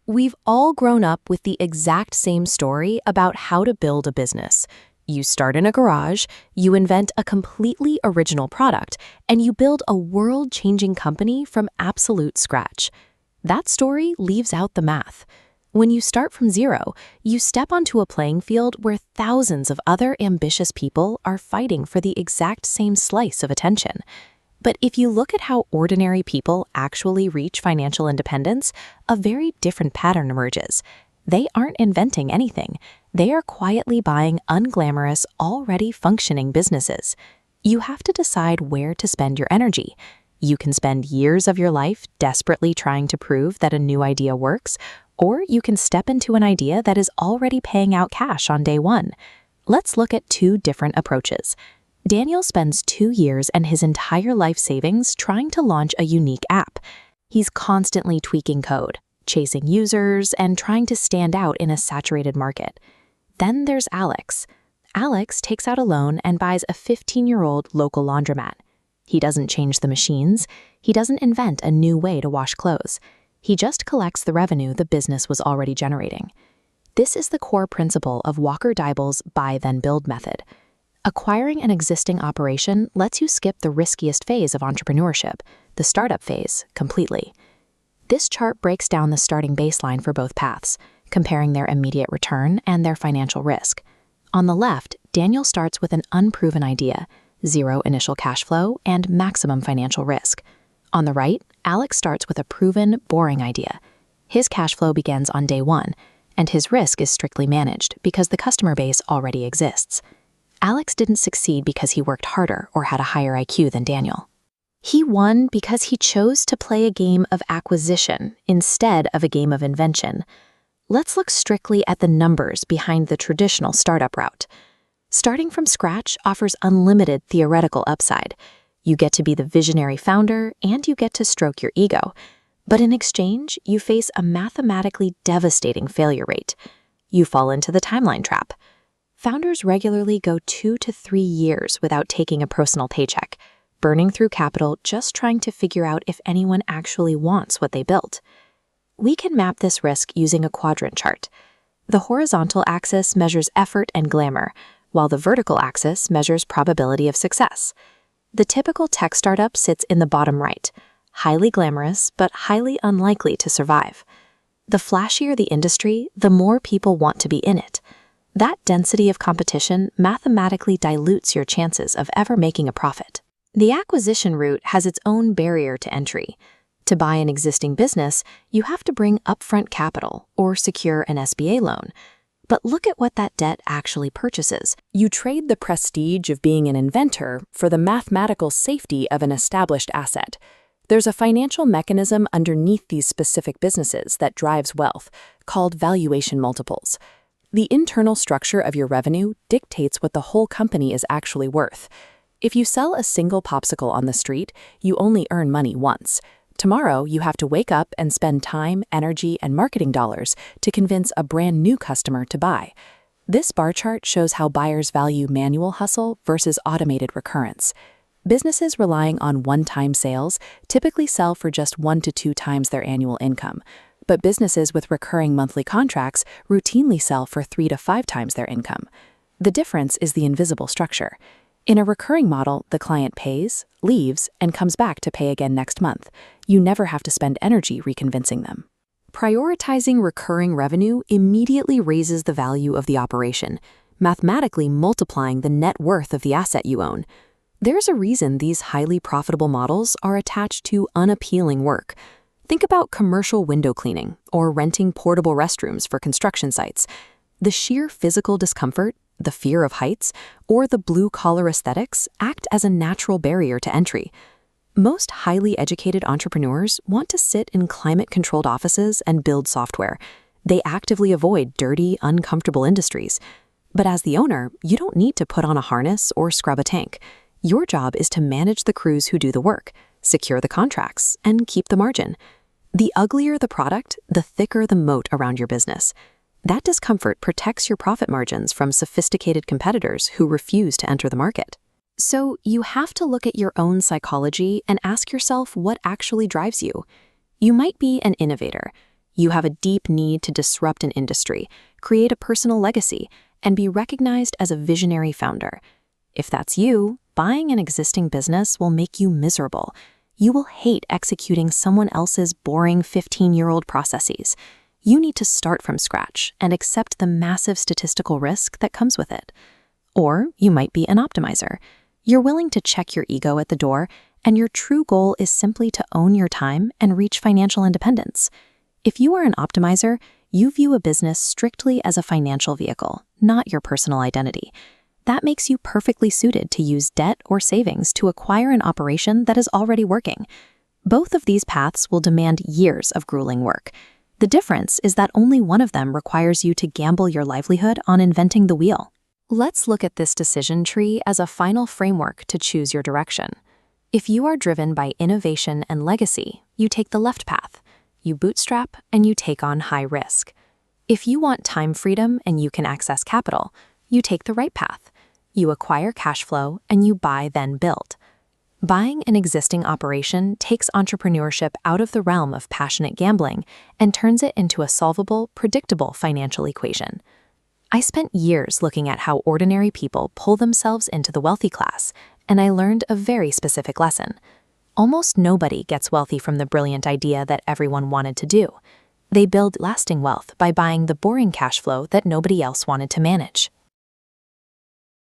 We've all grown up with the exact same story about how to build a business. You start in a garage, you invent a completely original product, and you build a world-changing company from absolute scratch. That story leaves out the math. When you start from zero, you step onto a playing field where thousands of other ambitious people are fighting for the exact same slice of attention. But if you look at how ordinary people actually reach financial independence, a very different pattern emerges. They aren't inventing anything. They are quietly buying unglamorous, already functioning businesses. You have to decide where to spend your energy. You can spend years of your life desperately trying to prove that a new idea works, or you can step into an idea that is already paying out cash on day one. Let's look at two different approaches. Daniel spends 2 years and his entire life savings trying to launch a unique app. He's constantly tweaking code, chasing users, and trying to stand out in a saturated market. Then there's Alex. Alex takes out a loan and buys a 15-year-old local laundromat. He doesn't change the machines. He doesn't invent a new way to wash clothes. He just collects the revenue the business was already generating. This is the core principle of Walker Deibel's buy then build method. Acquiring an existing operation lets you skip the riskiest phase of entrepreneurship, the startup phase, completely. This chart breaks down the starting baseline for both paths, comparing their immediate return and their financial risk. On the left, Daniel starts with an unproven idea, zero initial cash flow, and maximum financial risk. On the right, Alex starts with a proven, boring idea. His cash flow begins on day one, and his risk is strictly managed because the customer base already exists. Alex didn't succeed because he worked harder or had a higher IQ than Daniel. He won because he chose to play a game of acquisition instead of a game of invention. Let's look strictly at the numbers behind the traditional startup route. Starting from scratch offers unlimited theoretical upside. You get to be the visionary founder and you get to stroke your ego. But in exchange, you face a mathematically devastating failure rate. You fall into the timeline trap. Founders regularly go 2 to 3 years without taking a personal paycheck, burning through capital just trying to figure out if anyone actually wants what they built. We can map this risk using a quadrant chart. The horizontal axis measures effort and glamour, while the vertical axis measures probability of success. The typical tech startup sits in the bottom right, highly glamorous but highly unlikely to survive. The flashier the industry, the more people want to be in it. That density of competition mathematically dilutes your chances of ever making a profit. The acquisition route has its own barrier to entry. To buy an existing business, you have to bring upfront capital or secure an SBA loan. But look at what that debt actually purchases. You trade the prestige of being an inventor for the mathematical safety of an established asset. There's a financial mechanism underneath these specific businesses that drives wealth, called valuation multiples. The internal structure of your revenue dictates what the whole company is actually worth. If you sell a single popsicle on the street, you only earn money once. Tomorrow, you have to wake up and spend time, energy, and marketing dollars to convince a brand new customer to buy. This bar chart shows how buyers value manual hustle versus automated recurrence. Businesses relying on one-time sales typically sell for just 1 to 2 times their annual income. But businesses with recurring monthly contracts routinely sell for 3 to 5 times their income. The difference is the invisible structure. In a recurring model, the client pays, leaves, and comes back to pay again next month. You never have to spend energy reconvincing them. Prioritizing recurring revenue immediately raises the value of the operation, mathematically multiplying the net worth of the asset you own. There's a reason these highly profitable models are attached to unappealing work. Think about commercial window cleaning or renting portable restrooms for construction sites. The sheer physical discomfort, the fear of heights, or the blue-collar aesthetics act as a natural barrier to entry. Most highly educated entrepreneurs want to sit in climate-controlled offices and build software. They actively avoid dirty, uncomfortable industries. But as the owner, you don't need to put on a harness or scrub a tank. Your job is to manage the crews who do the work, secure the contracts, and keep the margin. The uglier the product, the thicker the moat around your business. That discomfort protects your profit margins from sophisticated competitors who refuse to enter the market. So you have to look at your own psychology and ask yourself what actually drives you. You might be an innovator. You have a deep need to disrupt an industry, create a personal legacy, and be recognized as a visionary founder. If that's you, buying an existing business will make you miserable. You will hate executing someone else's boring 15-year-old processes. You need to start from scratch and accept the massive statistical risk that comes with it. Or you might be an optimizer. You're willing to check your ego at the door, and your true goal is simply to own your time and reach financial independence. If you are an optimizer, you view a business strictly as a financial vehicle, not your personal identity. That makes you perfectly suited to use debt or savings to acquire an operation that is already working. Both of these paths will demand years of grueling work. The difference is that only one of them requires you to gamble your livelihood on inventing the wheel. Let's look at this decision tree as a final framework to choose your direction. If you are driven by innovation and legacy, you take the left path. You bootstrap and you take on high risk. If you want time freedom and you can access capital, you take the right path. You acquire cash flow and you buy then build. Buying an existing operation takes entrepreneurship out of the realm of passionate gambling and turns it into a solvable, predictable financial equation. I spent years looking at how ordinary people pull themselves into the wealthy class, and I learned a very specific lesson. Almost nobody gets wealthy from the brilliant idea that everyone wanted to do. They build lasting wealth by buying the boring cash flow that nobody else wanted to manage.